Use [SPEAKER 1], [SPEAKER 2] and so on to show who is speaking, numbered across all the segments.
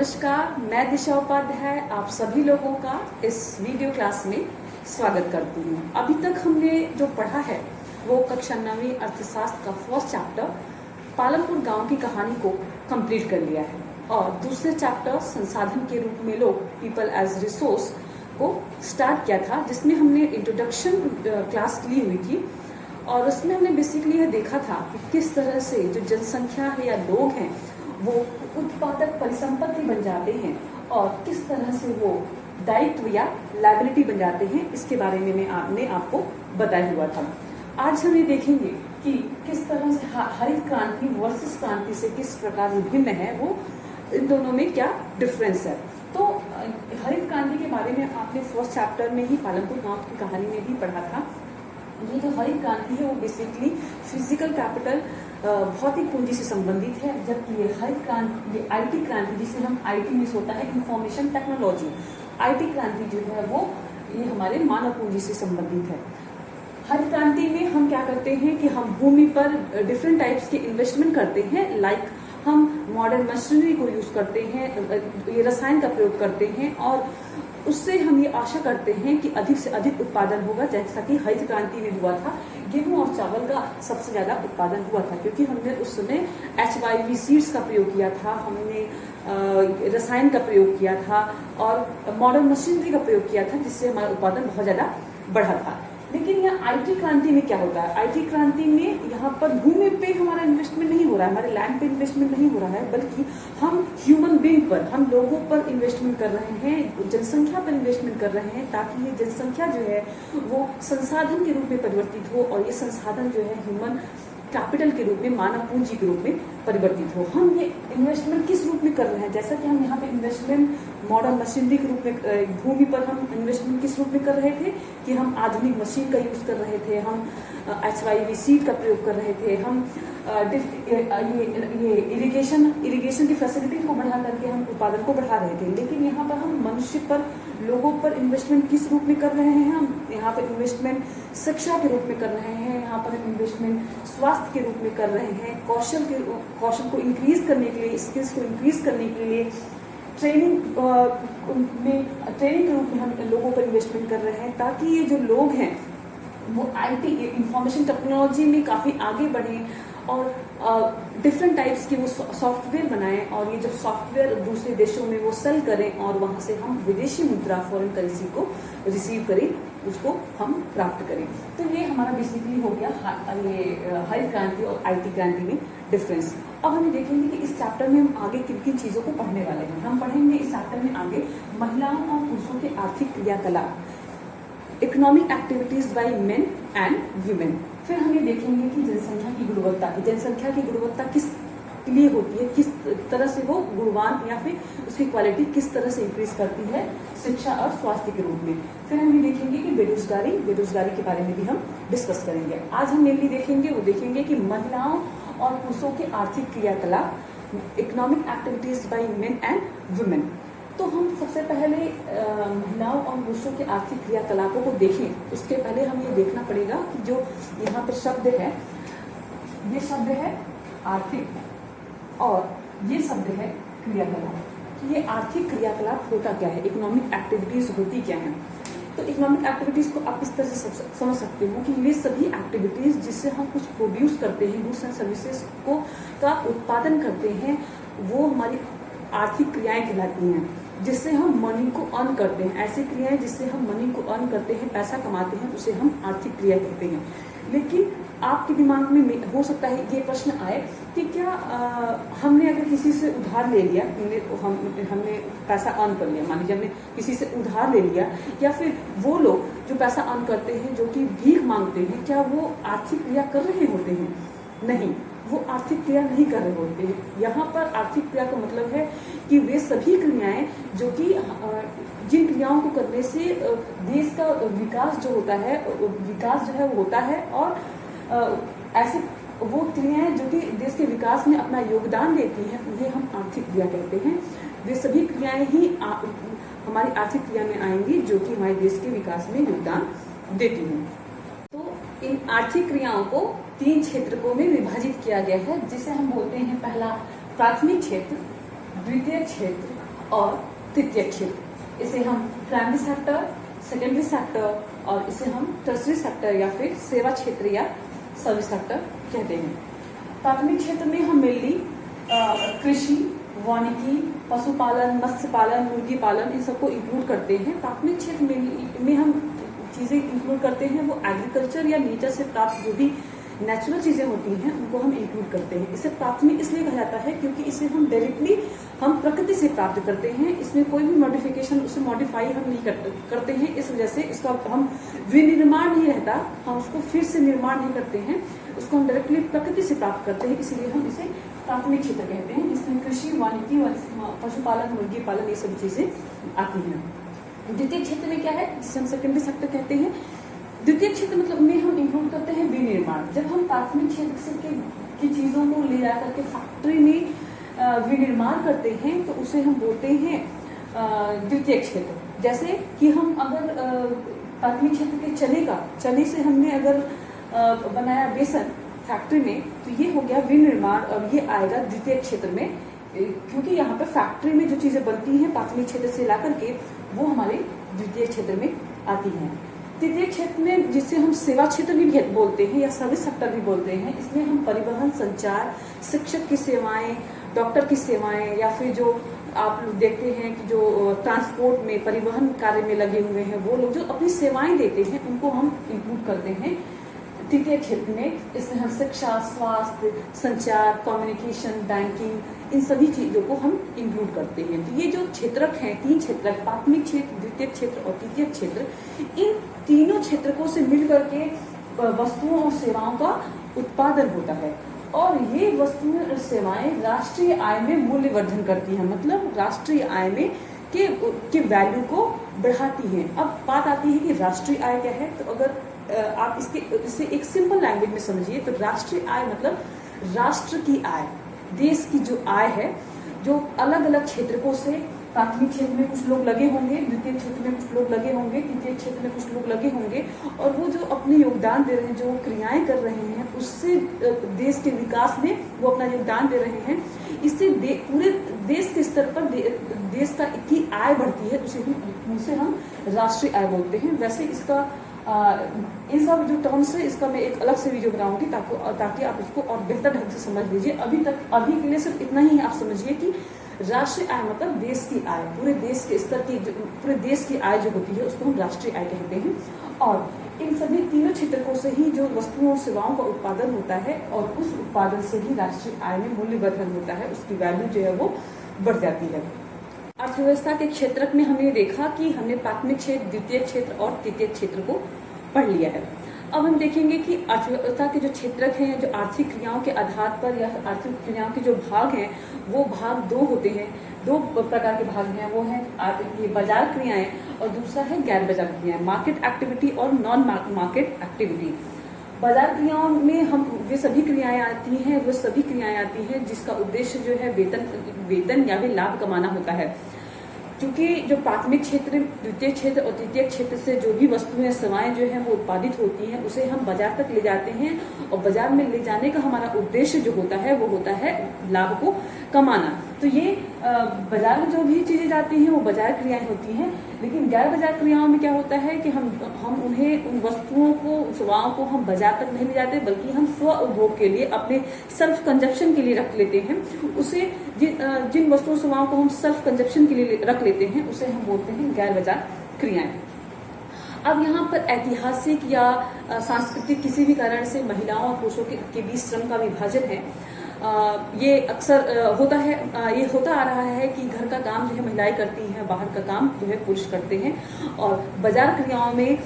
[SPEAKER 1] नमस्कार, मैं दिशा उपाध्याय आप सभी लोगों का इस वीडियो क्लास में स्वागत करती हूँ। अभी तक हमने जो पढ़ा है वो कक्षा 9वीं अर्थशास्त्र का फर्स्ट चैप्टर पालमपुर गांव की कहानी को कंप्लीट कर लिया है और दूसरे चैप्टर संसाधन के रूप में लोग पीपल एज रिसोर्स को स्टार्ट किया था, जिसमें हमने इंट्रोडक्शन क्लास ली हुई थी और उसमें हमने बेसिकली यह देखा था कि किस तरह से जो जनसंख्या है या लोग हैं वो उत्पादक परिसंपत्ति बन जाते हैं और किस तरह से वो दायित्व या लायबिलिटी बन जाते हैं, इसके बारे में मैंने आपको बताया हुआ था। आज हम ये देखेंगे कि किस तरह से हरित क्रांति वर्सेस क्रांति से किस प्रकार विभिन्न है, वो इन दोनों में क्या डिफरेंस है। तो हरित क्रांति के बारे में आपने फर्स्ट चैप्टर में ही पालमपुर गांव की कहानी में भी पढ़ा था। ये जो हरित क्रांति है वो बेसिकली फिजिकल कैपिटल भौतिक पूंजी से संबंधित है, जबकि ये हरित क्रांति ये आईटी क्रांति जिसे हम आईटी में होता है इंफॉर्मेशन टेक्नोलॉजी, आईटी क्रांति जो है वो ये हमारे मानव पूंजी से संबंधित है। हरित क्रांति में हम क्या करते हैं कि हम भूमि पर डिफरेंट टाइप्स के इन्वेस्टमेंट करते हैं, लाइक हम मॉडर्न मशीनरी को यूज करते हैं, ये रसायन का प्रयोग करते हैं और उससे हम ये आशा करते हैं कि अधिक से अधिक उत्पादन होगा, जैसा कि हरित क्रांति में हुआ था। गेहूं और चावल का सबसे ज्यादा उत्पादन हुआ था क्योंकि हमने उस समय HYV सीड्स का प्रयोग किया था, हमने रसायन का प्रयोग किया था और मॉडर्न मशीनरी का प्रयोग किया था, जिससे हमारा उत्पादन बहुत ज्यादा बढ़ा था। लेकिन यहाँ आईटी क्रांति में क्या होता है, आईटी क्रांति में यहाँ पर भूमि पे हमारा इन्वेस्टमेंट नहीं हो रहा है, हमारे लैंड पे इन्वेस्टमेंट नहीं हो रहा है, बल्कि हम ह्यूमन बीइंग पर, हम लोगों पर इन्वेस्टमेंट कर रहे हैं, जनसंख्या पर इन्वेस्टमेंट कर रहे हैं, ताकि ये जनसंख्या जो है वो संसाधन के रूप में परिवर्तित हो और ये संसाधन जो है ह्यूमन कैपिटल के रूप में, मानव पूंजी के रूप में परिवर्तित हो। हम ये इन्वेस्टमेंट किस रूप में कर रहे हैं, जैसा कि हम यहाँ पे इन्वेस्टमेंट मॉडर्न मशीनरी के रूप में, भूमि पर हम इन्वेस्टमेंट किस रूप में कर रहे थे कि हम आधुनिक मशीन का यूज कर रहे थे, हम HYV सीड का प्रयोग कर रहे थे, हम ये इरिगेशन की फैसिलिटी को बढ़ा करके हम उत्पादन को बढ़ा रहे थे। लेकिन यहाँ पर हम मनुष्य पर, लोगों पर इन्वेस्टमेंट किस रूप में कर रहे हैं, हम यहाँ पर इन्वेस्टमेंट शिक्षा के रूप में कर रहे हैं, यहाँ पर इन्वेस्टमेंट स्वास्थ्य के रूप में कर रहे हैं, कौशल को इंक्रीज करने के लिए, स्किल्स को इंक्रीज करने के लिए ट्रेनिंग के रूप में हम लोगों पर इन्वेस्टमेंट कर रहे हैं, ताकि ये जो लोग हैं वो आईटी इंफॉर्मेशन टेक्नोलॉजी में काफ़ी आगे बढ़े और डिफरेंट टाइप्स के वो सॉफ्टवेयर बनाएं और ये जब सॉफ्टवेयर दूसरे देशों में वो सेल करें और वहाँ से हम विदेशी मुद्रा फॉरेन करेंसी को रिसीव करें, उसको हम प्राप्त करें। तो ये हमारा बेसिकली हो गया ये हरित क्रांति और आईटी क्रांति में डिफरेंस। अब हम देखेंगे कि इस चैप्टर में हम आगे किन किन चीज़ों को पढ़ने वाले हैं। हम पढ़ेंगे इस चैप्टर में आगे महिलाओं और पुरुषों के आर्थिक क्रियाकलाप, economic activities by men and women. फिर हम ये देखेंगे कि जनसंख्या की गुणवत्ता किस लिए होती है, किस तरह से वो गुणवान या फिर उसकी क्वालिटी किस तरह से इंक्रीज करती है शिक्षा और स्वास्थ्य के रूप में। फिर हम ये देखेंगे कि बेरोजगारी के बारे में भी हम डिस्कस करेंगे। आज हम मेनली देखेंगे कि महिलाओं और पुरुषों के आर्थिक क्रियाकलाप, economic activities by men and women. तो हम सबसे पहले महिलाओं और पुरुषों के आर्थिक क्रियाकलापों को देखें, उसके पहले हम ये देखना पड़ेगा कि जो यहाँ पर शब्द है, ये शब्द है आर्थिक और ये शब्द है क्रियाकलाप। कि ये आर्थिक क्रियाकलाप होता क्या है, इकोनॉमिक एक्टिविटीज होती क्या है। तो इकोनॉमिक एक्टिविटीज को आप इस तरह से समझ सकते हो कि ये सभी एक्टिविटीज जिससे हम कुछ प्रोड्यूस करते हैं, गुड्स एंड सर्विसेज को का उत्पादन करते हैं, वो हमारी आर्थिक क्रियाएं कहलाती हैं, जिससे हम मनी को अर्न करते हैं। ऐसी क्रियाएं जिससे हम मनी को अर्न करते हैं, पैसा कमाते हैं, उसे हम आर्थिक क्रिया कहते हैं। लेकिन आपके दिमाग में हो सकता है ये प्रश्न आए कि क्या हमने अगर किसी से उधार ले लिया, हमने पैसा अर्न कर लिया, मान लीजिए हमने किसी से उधार ले लिया, या फिर वो लोग जो पैसा अर्न करते हैं, जो कि भीख मांगते हैं, क्या वो आर्थिक क्रिया कर रहे होते हैं? नहीं, वो आर्थिक क्रिया नहीं कर रहे होते हैं। यहाँ पर आर्थिक क्रिया का मतलब है कि वे सभी क्रियाएं जो कि जिन क्रियाओं को करने से देश का विकास जो होता है, विकास जो है वो होता है, और ऐसे वो क्रियाएं जो कि देश के विकास में अपना योगदान देती हैं, उन्हें हम आर्थिक क्रिया कहते हैं। वे सभी क्रियाएं ही हमारी आर्थिक क्रिया में आएंगी जो कि हमारे देश के विकास में योगदान देती हैं। तो इन आर्थिक क्रियाओं को 3 क्षेत्रों में विभाजित किया गया है, जिसे हम बोलते हैं पहला प्राथमिक क्षेत्र, द्वितीय क्षेत्र और तृतीय क्षेत्र। इसे हम प्राइमरी सेक्टर, सेकेंडरी सेक्टर और इसे हम टर्सरी सेक्टर या फिर सेवा क्षेत्र या सर्विस सेक्टर कहते हैं। प्राथमिक क्षेत्र में हम मेनली कृषि, वानिकी, पशुपालन, मत्स्य पालन, मुर्गी पालन इन सबको इंक्लूड करते हैं। प्राथमिक क्षेत्र में हम चीजें इंक्लूड करते हैं वो एग्रीकल्चर या नेचर से प्राप्त जो भी नेचुरल चीजें होती हैं उनको हम इंक्लूड करते हैं। इसे प्राथमिक इसलिए कहा जाता है क्योंकि इसे हम डायरेक्टली हम प्रकृति से प्राप्त करते हैं। इसमें कोई भी मॉडिफिकेशन, उसे मॉडिफाई हम नहीं करते हैं। इस वजह से इसका हम विनिर्माण नहीं रहता, हम उसको फिर से निर्माण नहीं करते हैं, उसको हम डायरेक्टली प्रकृति से प्राप्त करते हैं। इसलिए हम इसे प्राथमिक क्षेत्र कहते हैं। इसमें कृषि, वानिकी, पशुपालन, मुर्गी पालन ये सब चीजें आती हैं। द्वितीय क्षेत्र में क्या है, जिसे हम सेकेंडरी सेक्टर कहते हैं। द्वितीय क्षेत्र मतलब में हम इंक्लूड करते हैं विनिर्माण। जब हम प्राथमिक क्षेत्र से की चीजों को ले जा करके फैक्ट्री में विनिर्माण करते हैं तो उसे हम बोलते हैं द्वितीय क्षेत्र। जैसे कि हम अगर प्राथमिक क्षेत्र के चने से हमने अगर बनाया बेसन फैक्ट्री में तो ये हो गया विनिर्माण और ये आएगा द्वितीय क्षेत्र में, क्योंकि यहाँ पे फैक्ट्री में जो चीजें बनती हैं प्राथमिक क्षेत्र से ला करके वो हमारे द्वितीय क्षेत्र में आती हैं। तृतीय क्षेत्र में जिसे हम सेवा क्षेत्र भी बोलते हैं या सर्विस सेक्टर भी बोलते हैं, इसमें हम परिवहन, संचार, शिक्षक की सेवाएं, डॉक्टर की सेवाएं या फिर जो आप लोग देखते हैं कि जो ट्रांसपोर्ट में, परिवहन कार्य में लगे हुए हैं वो लोग जो अपनी सेवाएं देते हैं उनको हम इंक्लूड करते हैं तृतीय क्षेत्र में। इसमें हम शिक्षा, स्वास्थ्य, संचार, कम्युनिकेशन, बैंकिंग इन सभी चीजों को हम इंक्लूड करते हैं। तो ये जो क्षेत्रक हैं, 3 क्षेत्रक, प्राथमिक क्षेत्र, द्वितीय क्षेत्र और तृतीय क्षेत्र, इन तीनों क्षेत्रकों से मिलकर के वस्तुओं और सेवाओं का उत्पादन होता है और ये वस्तुएं और सेवाएं राष्ट्रीय आय में मूल्यवर्धन करती हैं, मतलब राष्ट्रीय आय में के वैल्यू को बढ़ाती हैं। अब बात आती है कि राष्ट्रीय आय क्या है, तो अगर आप इसे एक सिंपल लैंग्वेज में समझिए तो राष्ट्रीय आय मतलब राष्ट्र की आय, देश की जो आय है, जो अलग अलग क्षेत्रकों से, प्राथमिक क्षेत्र में कुछ लोग लगे होंगे, द्वितीय क्षेत्र में कुछ लोग लगे होंगे, तृतीय क्षेत्र में कुछ लोग लगे होंगे और वो जो अपने योगदान दे रहे हैं, जो क्रियाएं कर रहे हैं, उससे देश के विकास में वो अपना योगदान दे रहे हैं। इससे पूरे देश के स्तर पर देश की आय बढ़ती है, उसे हम राष्ट्रीय आय बोलते हैं। वैसे इसका इन सब जो टर्म्स है इसका मैं एक अलग से वीडियो बनाऊंगी ताकि आप उसको और बेहतर ढंग से समझ लीजिए। अभी के लिए सिर्फ इतना ही आप समझिए कि राष्ट्रीय आय मतलब देश की आय, पूरे देश के स्तर की, पूरे देश की आय जो होती है उसको हम राष्ट्रीय आय कहते हैं। और इन सभी तीनों क्षेत्रकों से ही जो वस्तुओं और सेवाओं का उत्पादन होता है और उस उत्पादन से ही राष्ट्रीय आय में मूल्यवर्धन होता है, उसकी वैल्यू जो है वो बढ़ जाती है। अर्थव्यवस्था के क्षेत्रक में हमने देखा कि हमने प्राथमिक क्षेत्र, द्वितीय क्षेत्र और तृतीय क्षेत्र को पढ़ लिया है। अब हम देखेंगे कि अर्थव्यवस्था के जो क्षेत्रक हैं, जो आर्थिक क्रियाओं के आधार पर या आर्थिक क्रियाओं के जो भाग हैं वो भाग 2 होते हैं। 2 प्रकार के भाग हैं, वो है ये बाजार क्रियाएं और दूसरा है गैर बाजार क्रियाएं, मार्केट एक्टिविटी और नॉन मार्केट एक्टिविटी। बाजार क्रियाओं में हम वे सभी क्रियाएं आती हैं जिसका उद्देश्य जो है वेतन या फिर लाभ कमाना होता है। क्योंकि जो प्राथमिक क्षेत्र, द्वितीय क्षेत्र और तृतीय क्षेत्र से जो भी वस्तुएं, सेवाएं जो हैं वो उत्पादित होती हैं उसे हम बाजार तक ले जाते हैं और बाजार में ले जाने का हमारा उद्देश्य जो होता है वो होता है लाभ को कमाना। तो ये बाजार में जो भी चीजें जाती हैं वो बाजार क्रियाएं होती हैं। लेकिन गैर बाजार क्रियाओं में क्या होता है कि हम उन्हें, उन वस्तुओं को, सेवाओं को हम बाजार तक नहीं ले जाते बल्कि हम स्व उपभोग के लिए, अपने सेल्फ कंजप्शन के लिए रख लेते हैं। उसे जिन वस्तुओं सेवाओं को हम सेल्फ कंजप्शन के लिए रख लेते हैं उसे हम बोलते हैं गैर बाजार क्रियाएं। अब यहाँ पर ऐतिहासिक या सांस्कृतिक किसी भी कारण से महिलाओं और पुरुषों के बीच श्रम का विभाजन है। ये अक्सर होता है, ये होता आ रहा है कि घर का काम जो है महिलाएं करती हैं, बाहर का काम जो है पुरुष करते हैं और बाजार क्रियाओं में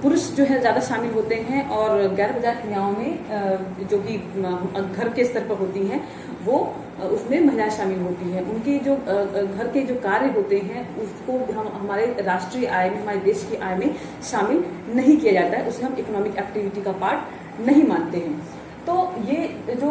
[SPEAKER 1] पुरुष जो है ज्यादा शामिल होते हैं और गैर बाजार क्रियाओं में जो कि घर के स्तर पर होती हैं वो उसमें महिलाएं शामिल होती हैं। उनके जो घर के जो कार्य होते हैं उसको हम हमारे राष्ट्रीय आय में, हमारे देश की आय में शामिल नहीं किया जाता है, उसे हम इकोनॉमिक एक्टिविटी का पार्ट नहीं मानते हैं। तो ये जो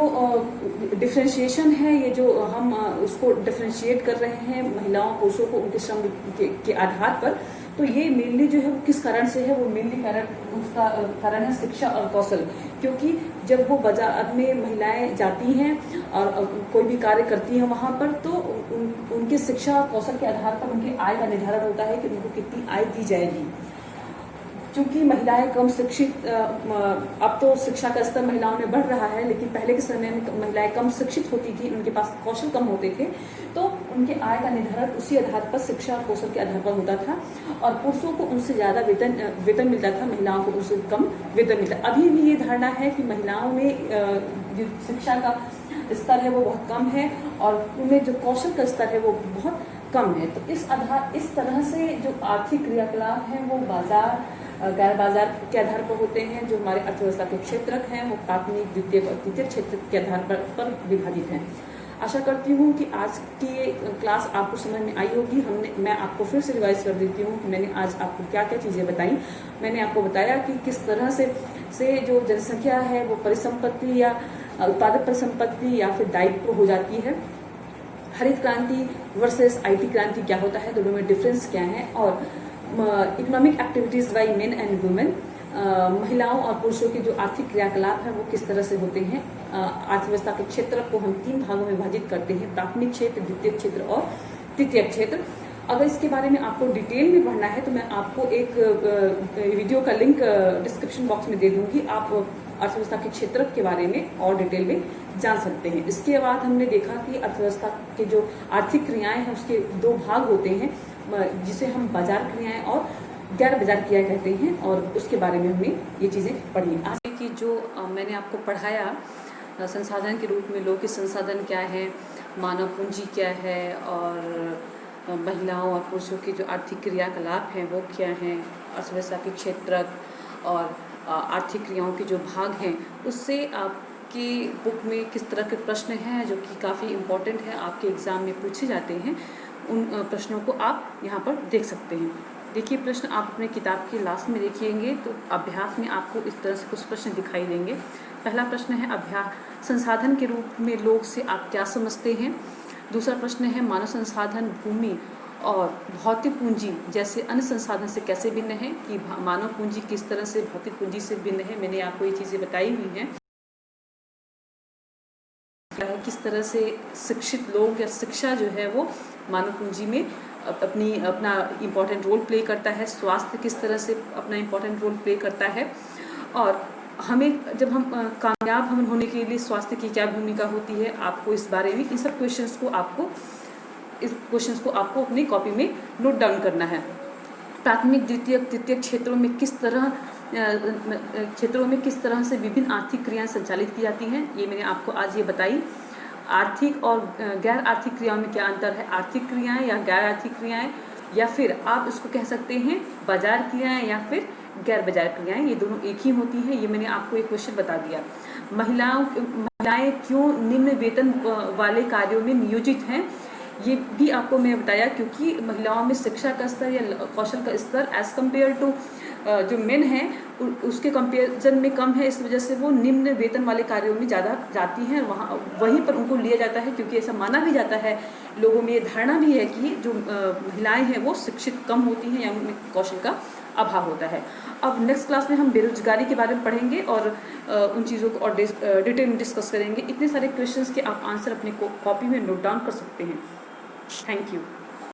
[SPEAKER 1] डिफरेंशिएशन है, ये जो हम उसको डिफरेंशिएट कर रहे हैं महिलाओं पुरुषों को उनके श्रम के आधार पर, तो ये मेनली जो है वो किस कारण से है, वो मेनली कारण, उसका कारण है शिक्षा और कौशल। क्योंकि जब वो बाजार में महिलाएं जाती हैं और कोई भी कार्य करती हैं वहाँ पर, तो उनकी शिक्षा और कौशल के आधार पर उनकी आय का निर्धारण होता है कि उनको कितनी आय दी जाएगी। क्योंकि महिलाएं कम शिक्षित, अब तो शिक्षा का स्तर महिलाओं में बढ़ रहा है, लेकिन पहले के समय में महिलाएं कम शिक्षित होती थी, उनके पास कौशल कम होते थे, तो उनके आय का निर्धारण उसी आधार पर, शिक्षा और कौशल के आधार पर होता था, और पुरुषों को उनसे ज़्यादा वेतन मिलता था, महिलाओं को उनसे कम वेतन मिलता। अभी भी ये धारणा है कि महिलाओं में जो शिक्षा का स्तर है वो बहुत कम है और उनमें जो कौशल का स्तर है वो बहुत कम है। तो इस तरह से जो आर्थिक क्रियाकलाप हैं वो बाजार, गैर बाजार के आधार पर होते हैं। जो हमारे अर्थव्यवस्था के क्षेत्रक हैं वो प्राथमिक, द्वितीय और तृतीय क्षेत्र के आधार पर विभाजित हैं। आशा करती हूँ कि आज की क्लास आपको समझ में आई होगी। मैं आपको फिर से रिवाइज कर देती हूँ कि मैंने आज आपको क्या क्या चीज़ें बताई। मैंने आपको बताया कि किस तरह से जो जनसंख्या है वो परिसंपत्ति या उत्पादक परिसंपत्ति या फिर दायित्व हो जाती है। हरित क्रांति वर्सेस IT क्रांति क्या होता है, दोनों में डिफरेंस क्या है, और economic activities by main and women, महिलाओं और पुरुषों के जो आर्थिक क्रियाकलाप हैं वो किस तरह से होते हैं। अर्थव्यवस्था के क्षेत्र को हम 3 भागों में विभाजित करते हैं, प्राथमिक क्षेत्र, द्वितीय क्षेत्र और तृतीय क्षेत्र। अगर इसके बारे में आपको डिटेल में पढ़ना है तो मैं आपको एक वीडियो का लिंक डिस्क्रिप्शन बॉक्स में दे दूंगी। आप अर्थव्यवस्था के क्षेत्र के बारे में और डिटेल में जान सकते हैं। इसके बाद हमने देखा कि अर्थव्यवस्था के जो आर्थिक क्रियाएं हैं उसके 2 भाग होते हैं, जिसे हम बाजार क्रियाएं और गैर बाजार क्रियाएं कहते हैं, और उसके बारे में हमने ये चीज़ें पढ़ी। आज की जो मैंने आपको पढ़ाया संसाधन के रूप में, लोग के संसाधन क्या है, मानव पूंजी क्या है, और महिलाओं और पुरुषों के जो आर्थिक क्रियाकलाप हैं वो क्या हैं, अर्थव्यवस्था के क्षेत्रक और आर्थिक क्रियाओं के जो भाग हैं, उससे आपकी बुक में किस तरह के प्रश्न हैं जो कि काफ़ी इम्पोर्टेंट है, आपके एग्ज़ाम में पूछे जाते हैं। उन प्रश्नों को आप यहाँ पर देख सकते हैं। देखिए प्रश्न आप अपने किताब के लास्ट में देखेंगे तो अभ्यास में आपको इस तरह से कुछ प्रश्न दिखाई देंगे। पहला प्रश्न है अभ्यास, संसाधन के रूप में लोग से आप क्या समझते हैं। दूसरा प्रश्न है मानव संसाधन भूमि और भौतिक पूंजी जैसे अन्य संसाधन से कैसे भिन्न है, कि मानव पूंजी किस तरह से भौतिक पूंजी से भिन्न है। मैंने आपको ये चीज़ें बताई हुई हैं। किस तरह से शिक्षित लोग या शिक्षा जो है वो मानव पूंजी में अपना इम्पोर्टेंट रोल प्ले करता है। स्वास्थ्य किस तरह से अपना इम्पोर्टेंट रोल प्ले करता है, और हमें जब हम कामयाब हम होने के लिए स्वास्थ्य की क्या भूमिका होती है, आपको इस बारे में इन सब क्वेश्चंस को आपको अपनी कॉपी में नोट डाउन करना है। प्राथमिक, द्वितीय, तृतीय क्षेत्रों में किस तरह से विभिन्न आर्थिक क्रियाएं संचालित की जाती हैं, ये मैंने आपको आज ये बताई। आर्थिक और गैर आर्थिक क्रियाओं में क्या अंतर है, आर्थिक क्रियाएं या गैर आर्थिक क्रियाएं, या फिर आप इसको कह सकते हैं बाजार क्रियाएं या फिर गैर बाजार क्रियाएं, ये दोनों एक ही होती हैं। ये मैंने आपको एक क्वेश्चन बता दिया। महिलाएं क्यों निम्न वेतन वाले कार्यों में नियोजित हैं, ये भी आपको मैं बताया, क्योंकि महिलाओं में शिक्षा का स्तर या कौशल का स्तर एज़ कम्पेयर टू जो मेन हैं उसके कंपेरिजन में कम है। इस वजह से वो निम्न वेतन वाले कार्यों में ज़्यादा जाती हैं, वहीं पर उनको लिया जाता है, क्योंकि ऐसा माना भी जाता है, लोगों में ये धारणा भी है कि जो महिलाएं हैं वो शिक्षित कम होती हैं या उनमें कौशल का अभाव होता है। अब नेक्स्ट क्लास में हम बेरोजगारी के बारे में पढ़ेंगे और उन चीज़ों को और डिटेल में डिस्कस करेंगे। इतने सारे क्वेश्चंस के आप आंसर अपने कॉपी में नोट डाउन कर सकते हैं। Thank you.